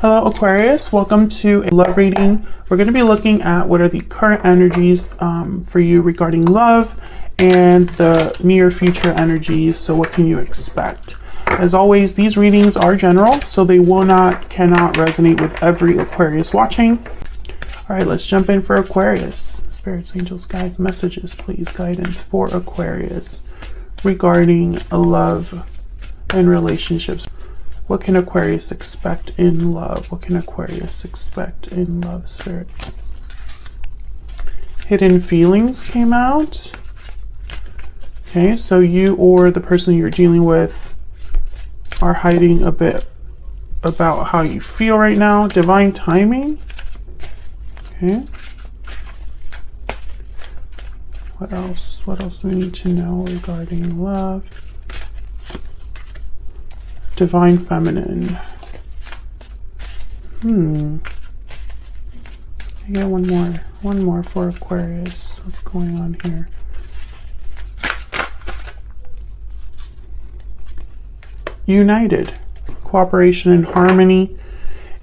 Hello Aquarius, welcome to a love reading. We're going to be looking at what are the current energies for you regarding love and the near future energies. So what can you expect? As always, these readings are general, so they cannot resonate with every Aquarius watching. All right, let's jump in for Aquarius. Spirits, angels, guides, messages, please. Guidance for Aquarius regarding love and relationships. What can Aquarius expect in love? What can Aquarius expect in love, Spirit? Hidden feelings came out. Okay, so you or the person you're dealing with are hiding a bit about how you feel right now. Divine timing. Okay. What else? What else do we need to know regarding love? Divine feminine. I get one more for Aquarius. What's going on here? United. Cooperation and harmony.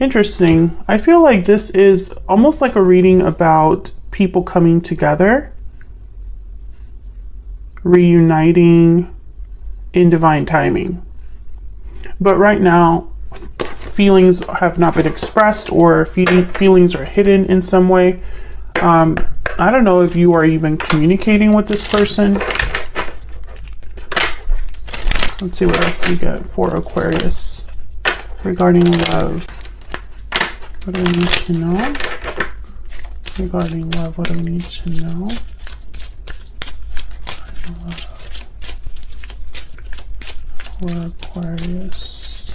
Interesting. I feel like this is almost like a reading about people coming together, reuniting in divine timing. But right now, feelings have not been expressed, or feelings are hidden in some way. I don't know if you are even communicating with this person. Let's see what else we get for Aquarius regarding love. What do we need to know? Regarding love, what do we need to know? For Aquarius.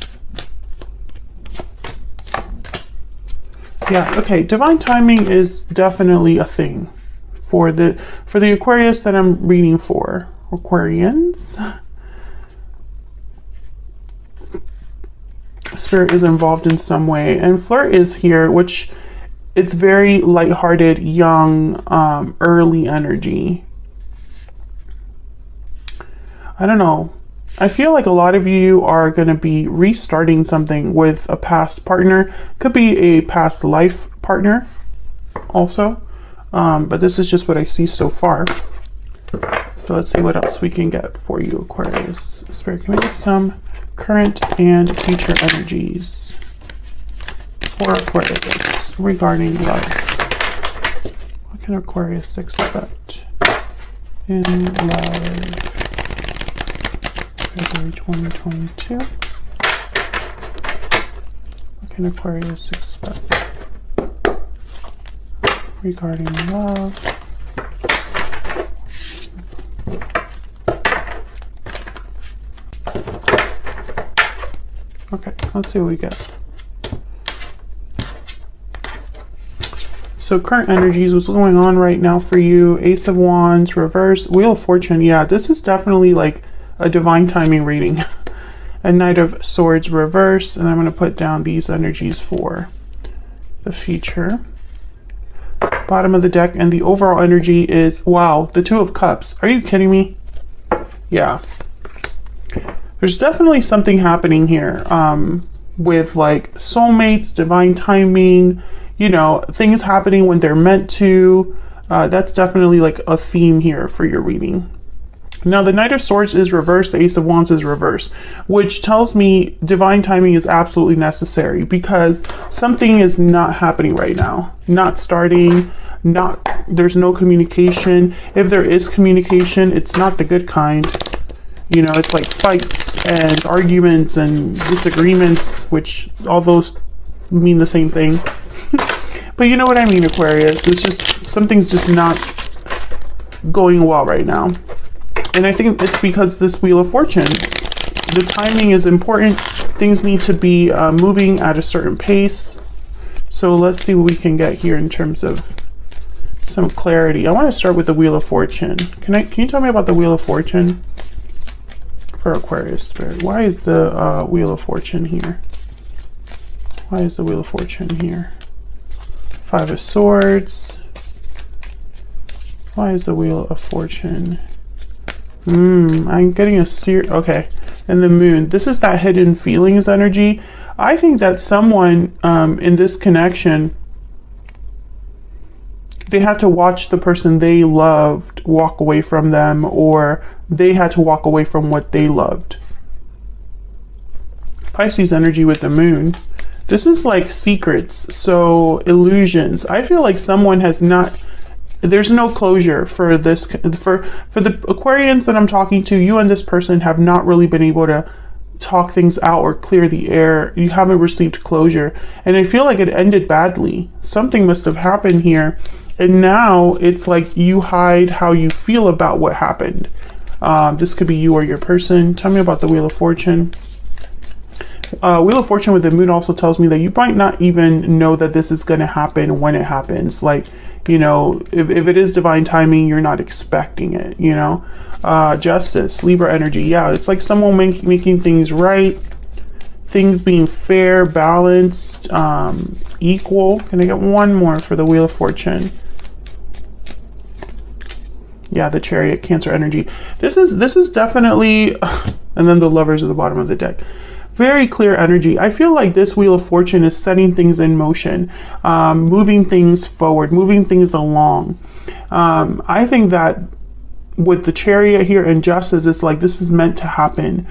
Yeah, okay, divine timing is definitely a thing for the Aquarius that I'm reading for. Aquarians. Spirit is involved in some way, and flirt is here, which it's very lighthearted, young, early energy. I don't know. I feel like a lot of you are going to be restarting something with a past partner. Could be a past life partner also. But this is just what I see so far. So let's see what else we can get for you, Aquarius. Spirit, can we get some current and future energies for Aquarius regarding love? What can Aquarius expect in love? February 2022. What can Aquarius expect regarding love? Okay, let's see what we get. So current energies, what's going on right now for you? Ace of Wands, reverse, Wheel of Fortune. Yeah, this is definitely like a divine timing reading. A Knight of Swords reverse, and I'm going to put down these energies for the future. Bottom of the deck, and the overall energy is, wow, the Two of Cups. Are you kidding me? Yeah. There's definitely something happening here with like soulmates, divine timing, you know, things happening when they're meant to. That's definitely like a theme here for your reading. Now, the Knight of Swords is reversed, the Ace of Wands is reversed, which tells me divine timing is absolutely necessary because something is not happening right now. Not starting, there's no communication. If there is communication, it's not the good kind. You know, it's like fights and arguments and disagreements, which all those mean the same thing. But you know what I mean, Aquarius. It's just, something's just not going well right now. And I think it's because this Wheel of Fortune, the timing is important. Things need to be moving at a certain pace. So let's see what we can get here in terms of some clarity. I want to start with the Wheel of Fortune. Can you tell me about the Wheel of Fortune for Aquarius, Spirit? Why is the Wheel of Fortune here? Why is the Wheel of Fortune here? Five of Swords. Why is the Wheel of Fortune? I'm getting a okay. And the Moon. This is that hidden feelings energy. I think that someone in this connection, they had to watch the person they loved walk away from them, or they had to walk away from what they loved. Pisces energy with the moon. This is like secrets, so illusions. I feel like someone has not, there's no closure for this, for the Aquarians that I'm talking to. You and this person have not really been able to talk things out or clear the air. You haven't received closure, and I feel like it ended badly. Something must have happened here, and now it's like you hide how you feel about what happened. This could be you or your person. Tell me about the Wheel of Fortune. Wheel of Fortune with the moon also tells me that you might not even know that this is going to happen when it happens. Like, you know, if it is divine timing, you're not expecting it, you know. Justice, Libra energy. Yeah, it's like someone making things right, things being fair, balanced, equal. Can I get one more for the Wheel of Fortune? Yeah, the Chariot, Cancer energy. This is definitely, and then the Lovers at the bottom of the deck. Very clear energy. I feel like this Wheel of Fortune is setting things in motion, moving things forward, moving things along. I think that with the Chariot here and Justice, it's like this is meant to happen.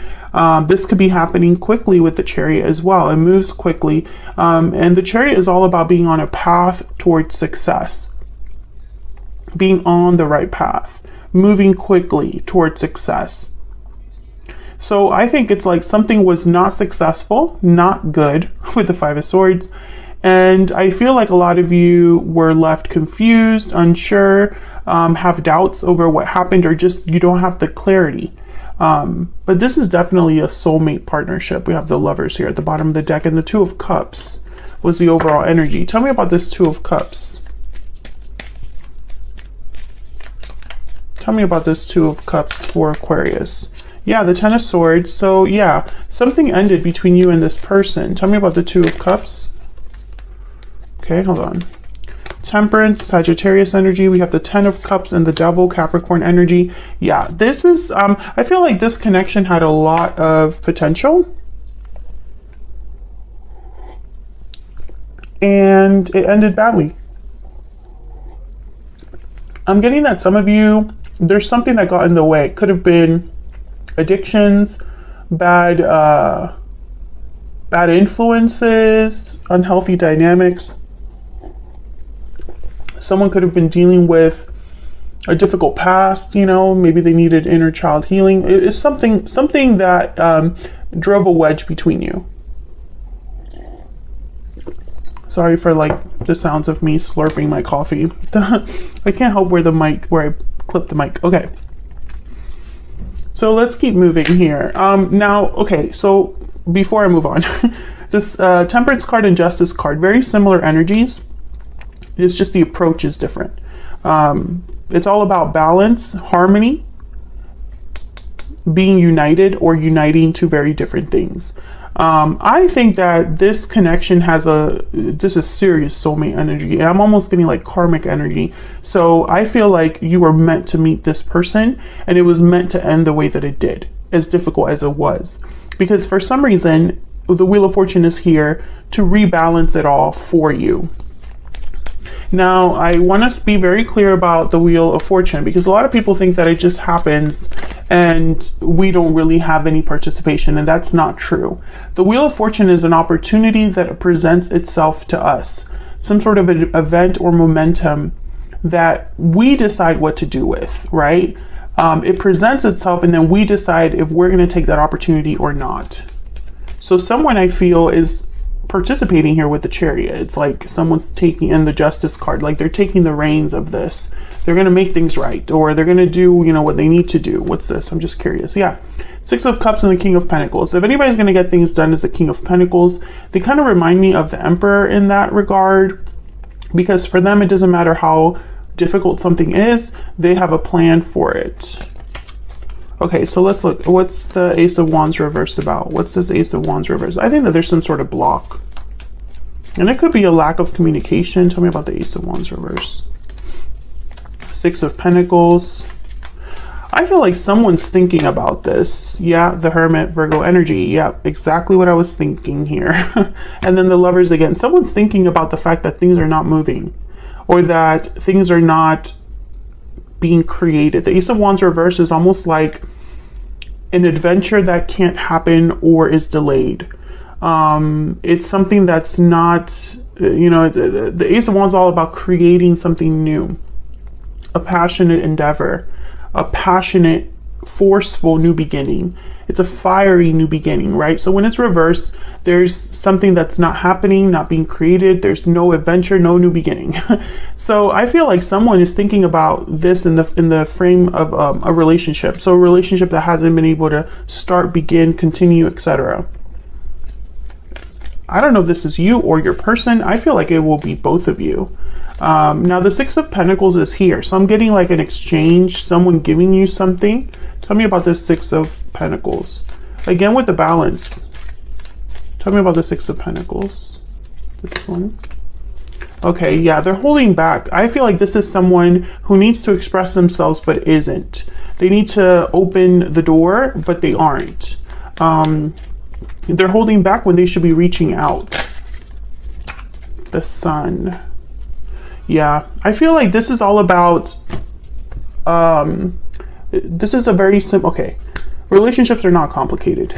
This could be happening quickly with the Chariot as well. It moves quickly. And the Chariot is all about being on a path towards success, being on the right path, moving quickly towards success. So I think it's like something was not successful, not good with the Five of Swords. And I feel like a lot of you were left confused, unsure, have doubts over what happened, or just you don't have the clarity. But this is definitely a soulmate partnership. We have the Lovers here at the bottom of the deck, and the Two of Cups was the overall energy. Tell me about this Two of Cups. Tell me about this Two of Cups for Aquarius. Yeah, the Ten of Swords. So yeah, something ended between you and this person. Tell me about the Two of Cups. Okay, hold on. Temperance, Sagittarius energy. We have the Ten of Cups and the Devil, Capricorn energy. Yeah, this is, I feel like this connection had a lot of potential. And it ended badly. I'm getting that some of you, there's something that got in the way. It could have been addictions, bad influences, unhealthy dynamics. Someone could have been dealing with a difficult past, you know, maybe they needed inner child healing. It's something that drove a wedge between you. Sorry for like the sounds of me slurping my coffee. I can't help where I clip the mic. Okay. So let's keep moving here. Now, okay, so before I move on, this Temperance card and Justice card, very similar energies. It's just the approach is different. It's all about balance, harmony, being united, or uniting two very different things. I think that this connection has this is serious soulmate energy, and I'm almost getting like karmic energy. So I feel like you were meant to meet this person, and it was meant to end the way that it did, as difficult as it was. Because for some reason, the Wheel of Fortune is here to rebalance it all for you. Now, I want to be very clear about the Wheel of Fortune, because a lot of people think that it just happens and we don't really have any participation, and that's not true. The Wheel of Fortune is an opportunity that presents itself to us, some sort of an event or momentum that we decide what to do with, right? It presents itself, and then we decide if we're going to take that opportunity or not. So someone, I feel, is participating here with the Chariot. It's like someone's taking in the Justice card, like they're taking the reins of this. They're going to make things right, or they're going to do, you know, what they need to do. What's this? I'm just curious. Yeah. Six of Cups and the King of Pentacles. If anybody's going to get things done as the King of Pentacles, they kind of remind me of the Emperor in that regard, because for them, it doesn't matter how difficult something is, they have a plan for it. Okay, so let's look. What's the Ace of Wands reverse about? What's this Ace of Wands reverse? I think that there's some sort of block. And it could be a lack of communication. Tell me about the Ace of Wands reverse. Six of Pentacles. I feel like someone's thinking about this. Yeah, the Hermit, Virgo energy. Yeah, exactly what I was thinking here. And then the Lovers again. Someone's thinking about the fact that things are not moving, or that things are not being created. The Ace of Wands reverse is almost like an adventure that can't happen or is delayed. It's something that's not, you know, the Ace of Wands is all about creating something new, a passionate endeavor, a passionate, forceful new beginning. It's a fiery new beginning, right? So when it's reversed, there's something that's not happening, not being created. There's no adventure, no new beginning. So I feel like someone is thinking about this in the frame of a relationship. So a relationship that hasn't been able to start, begin, continue, etc. I don't know if this is you or your person. I feel like it will be both of you. Now the Six of Pentacles is here. So I'm getting like an exchange, someone giving you something. Tell me about this Six of Pentacles. Again with the balance. Tell me about the Six of Pentacles. This one. Okay, yeah, they're holding back. I feel like this is someone who needs to express themselves but isn't. They need to open the door, but they aren't. They're holding back when they should be reaching out. The Sun. Yeah, I feel like this is all about, this is a very simple, okay, relationships are not complicated.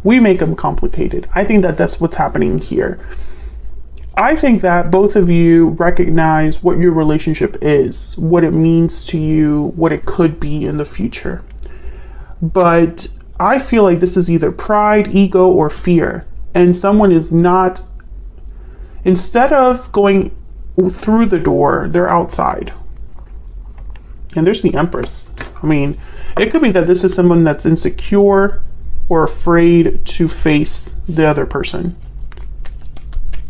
We make them complicated. I think that that's what's happening here. I think that both of you recognize what your relationship is, what it means to you, what it could be in the future. But I feel like this is either pride, ego, or fear. And someone is not, instead of going through the door, they're outside. And there's the Empress. I mean, it could be that this is someone that's insecure or afraid to face the other person.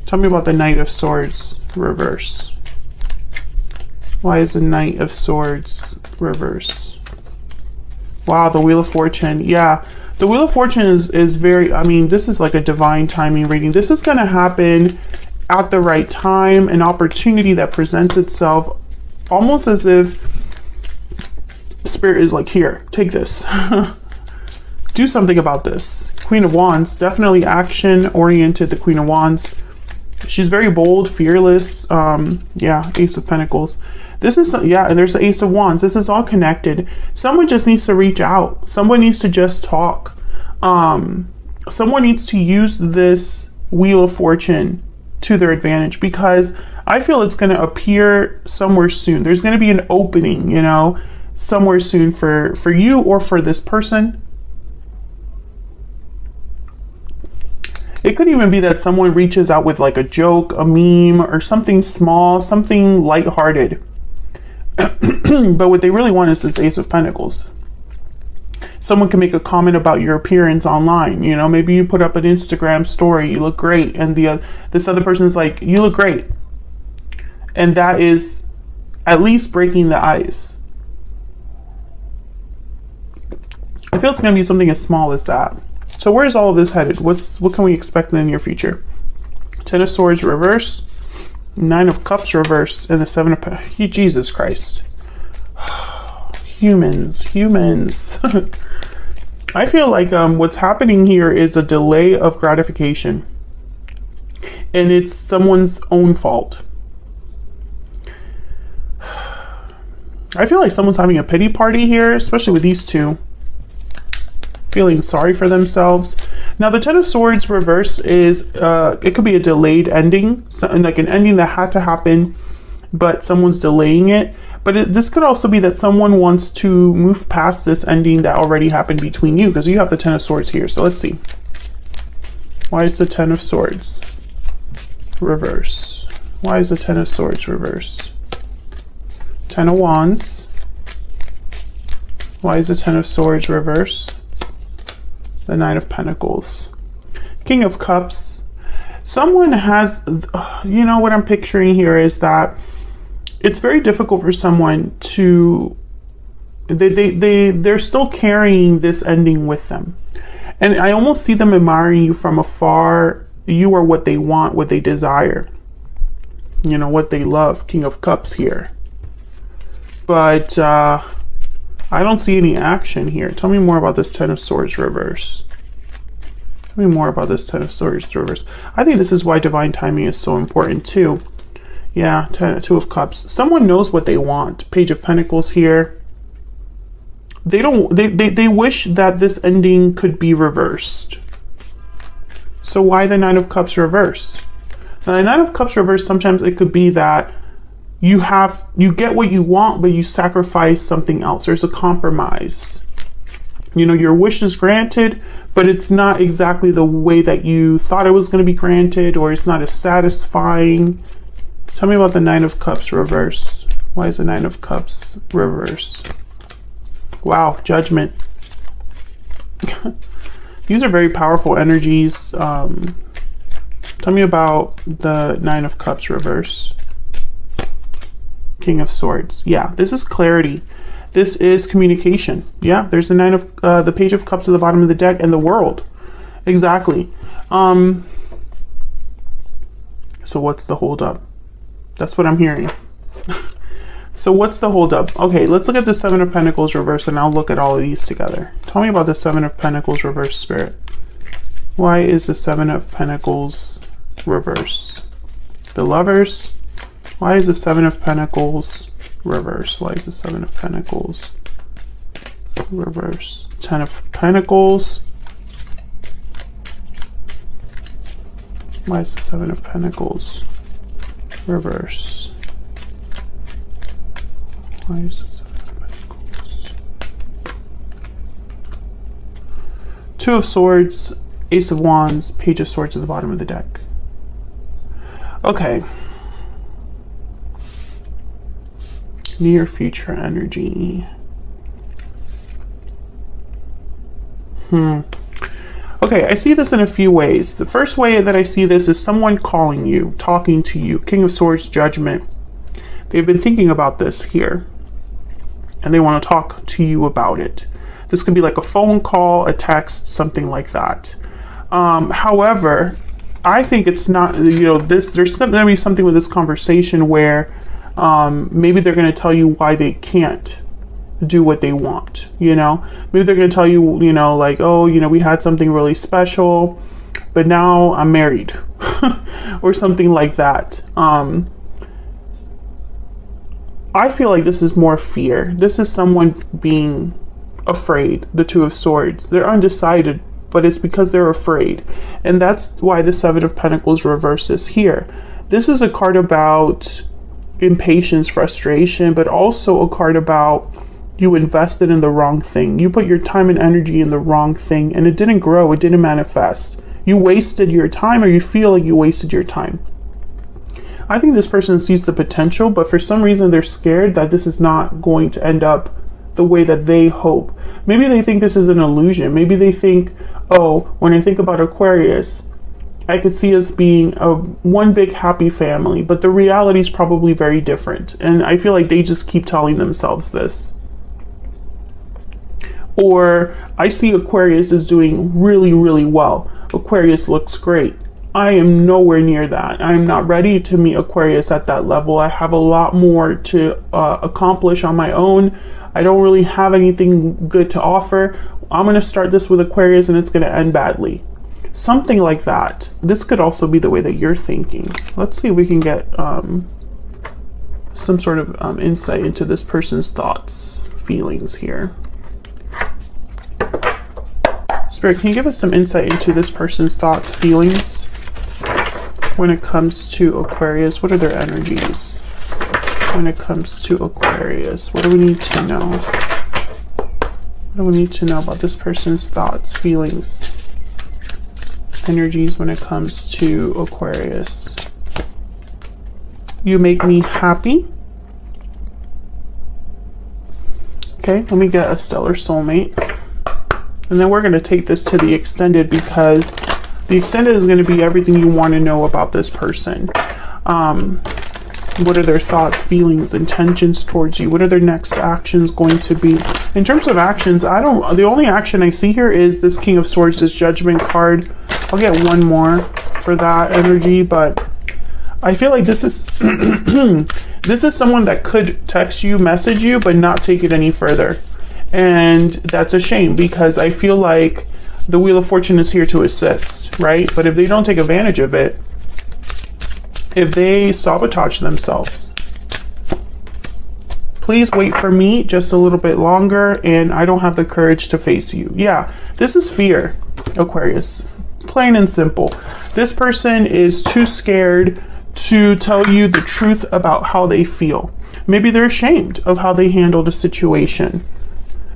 Tell me about the Knight of Swords reverse. Why is the Knight of Swords reverse? Wow, the Wheel of Fortune. Yeah, the Wheel of Fortune is very, I mean, this is like a divine timing reading. This is going to happen at the right time, an opportunity that presents itself, almost as if Spirit is like, here, take this. Do something about this. Queen of Wands, definitely action oriented, the Queen of Wands. She's very bold, fearless. Yeah, Ace of Pentacles. This is, yeah, and there's the Ace of Wands. This is all connected. Someone just needs to reach out. Someone needs to just talk. Someone needs to use this Wheel of Fortune to their advantage, because I feel it's going to appear somewhere soon. There's going to be an opening, you know, somewhere soon for you or for this person. It could even be that someone reaches out with like a joke, a meme, or something small, something lighthearted. But what they really want is this Ace of Pentacles. Someone can make a comment about your appearance online. You know, maybe you put up an Instagram story, you look great, and this other person's like, you look great. And that is at least breaking the ice. I feel it's going to be something as small as that. So where's all of this headed? What can we expect in the near future? Ten of Swords reverse, Nine of Cups reverse, and the Seven of Pentacles. Jesus Christ. Humans. I feel like what's happening here is a delay of gratification. And it's someone's own fault. I feel like someone's having a pity party here, especially with these two. Feeling sorry for themselves. Now the Ten of Swords reverse is, it could be a delayed ending, like an ending that had to happen, but someone's delaying it. But this could also be that someone wants to move past this ending that already happened between you, because you have the Ten of Swords here. So let's see. Why is the Ten of Swords reverse? Why is the Ten of Swords reverse? Ten of Wands. Why is the Ten of Swords reverse? The Nine of Pentacles. King of Cups. Someone has, you know, what I'm picturing here is that it's very difficult for someone to, they're still carrying this ending with them. And I almost see them admiring you from afar. You are what they want, what they desire, you know, what they love. King of Cups here. But I don't see any action here. Tell me more about this Ten of Swords reverse. Tell me more about this Ten of Swords reverse. I think this is why divine timing is so important too. Yeah, Two of Cups. Someone knows what they want. Page of Pentacles here. They wish that this ending could be reversed. So why the Nine of Cups reverse? Now, the Nine of Cups reverse, sometimes it could be that you get what you want, but you sacrifice something else. There's a compromise. You know, your wish is granted, but it's not exactly the way that you thought it was going to be granted, or it's not as satisfying. Tell me about the Nine of Cups reverse. Why is the Nine of Cups reverse? Wow, Judgment. These are very powerful energies. Tell me about the Nine of Cups reverse. King of Swords. Yeah, this is clarity. This is communication. Yeah, there's the Page of Cups at the bottom of the deck, and the World. Exactly. So what's the holdup? That's what I'm hearing. So what's the holdup? Okay, let's look at the Seven of Pentacles reverse, and I'll look at all of these together. Tell me about the Seven of Pentacles reverse, Spirit. Why is the Seven of Pentacles reverse? The Lovers. Why is the Seven of Pentacles reverse? Why is the Seven of Pentacles reverse? Ten of Pentacles. Why is the Seven of Pentacles reverse? Why is the Seven of Pentacles? Two of Swords, Ace of Wands, Page of Swords at the bottom of the deck. Okay. Near future energy. Okay, I see this in a few ways. The first way that I see this is someone calling you, talking to you. King of Swords, Judgment. They've been thinking about this here, and they want to talk to you about it. This could be like a phone call, a text, something like that. However, I think it's not, you know, there's going to be something with this conversation where maybe they're going to tell you why they can't do what they want, you know? Maybe they're going to tell you, you know, like, oh, you know, we had something really special, but now I'm married or something like that. I feel like this is more fear. This is someone being afraid, the Two of Swords. They're undecided, but it's because they're afraid. And that's why the Seven of Pentacles reverses here. This is a card about impatience, frustration, but also a card about you invested in the wrong thing. You put your time and energy in the wrong thing, and it didn't grow, it didn't manifest. You wasted your time, or you feel like you wasted your time. I think this person sees the potential, but for some reason they're scared that this is not going to end up the way that they hope. Maybe they think this is an illusion. Maybe they think, oh, when I think about Aquarius, I could see us being one big happy family, but the reality is probably very different. And I feel like they just keep telling themselves this. Or I see Aquarius is doing really, really well. Aquarius looks great. I am nowhere near that. I'm not ready to meet Aquarius at that level. I have a lot more to accomplish on my own. I don't really have anything good to offer. I'm going to start this with Aquarius and it's going to end badly. Something like that. This could also be the way that you're thinking. Let's see if we can get some sort of insight into this person's thoughts, feelings here. Spirit, can you give us some insight into this person's thoughts, feelings when it comes to Aquarius? What are their energies when it comes to Aquarius? What do we need to know? What do we need to know about this person's thoughts, feelings, energies when it comes to Aquarius? You make me happy. Okay, let me get a stellar soulmate. And then we're going to take this to the extended, because the extended is going to be everything you want to know about this person. What are their thoughts, feelings, intentions towards you? What are their next actions going to be? In terms of actions, the only action I see here is this King of Swords, this Judgment card. I'll get one more for that energy, but I feel like this is this is someone that could text you, message you, but not take it any further. And that's a shame, because I feel like the Wheel of Fortune is here to assist, right? But if they don't take advantage of it, if they sabotage themselves, please wait for me just a little bit longer, and I don't have the courage to face you. Yeah, this is fear, Aquarius. Plain and simple. This person is too scared to tell you the truth about how they feel. Maybe they're ashamed of how they handled a situation.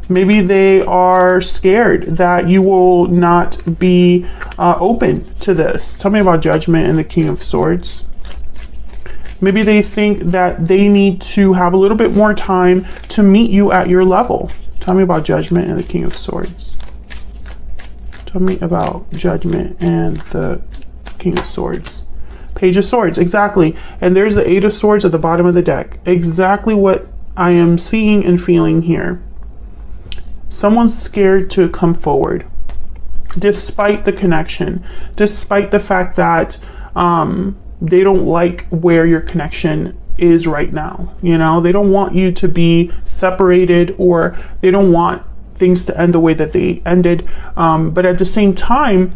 Maybe they are scared that you will not be open to this. Tell me about Judgment and the King of Swords. Maybe they think that they need to have a little bit more time to meet you at your level. Tell me about Judgment and the King of Swords. Tell me about Judgment and the King of Swords. Page of Swords, exactly. And there's the Eight of Swords at the bottom of the deck. Exactly what I am seeing and feeling here. Someone's scared to come forward, despite the connection, despite the fact that they don't like where your connection is right now. You know, they don't want you to be separated, or they don't want things to end the way that they ended. But at the same time,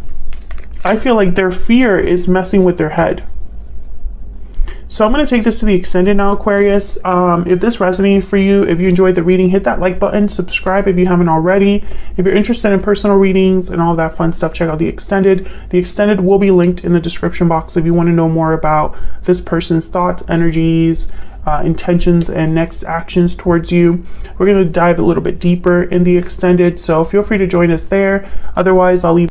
I feel like their fear is messing with their head. So I'm going to take this to the extended now, Aquarius. If this resonated for you, if you enjoyed the reading, hit that like button, subscribe if you haven't already. If you're interested in personal readings and all that fun stuff, check out the extended. The extended will be linked in the description box if you want to know more about this person's thoughts, energies, intentions, and next actions towards you. We're going to dive a little bit deeper in the extended, so feel free to join us there. Otherwise, I'll leave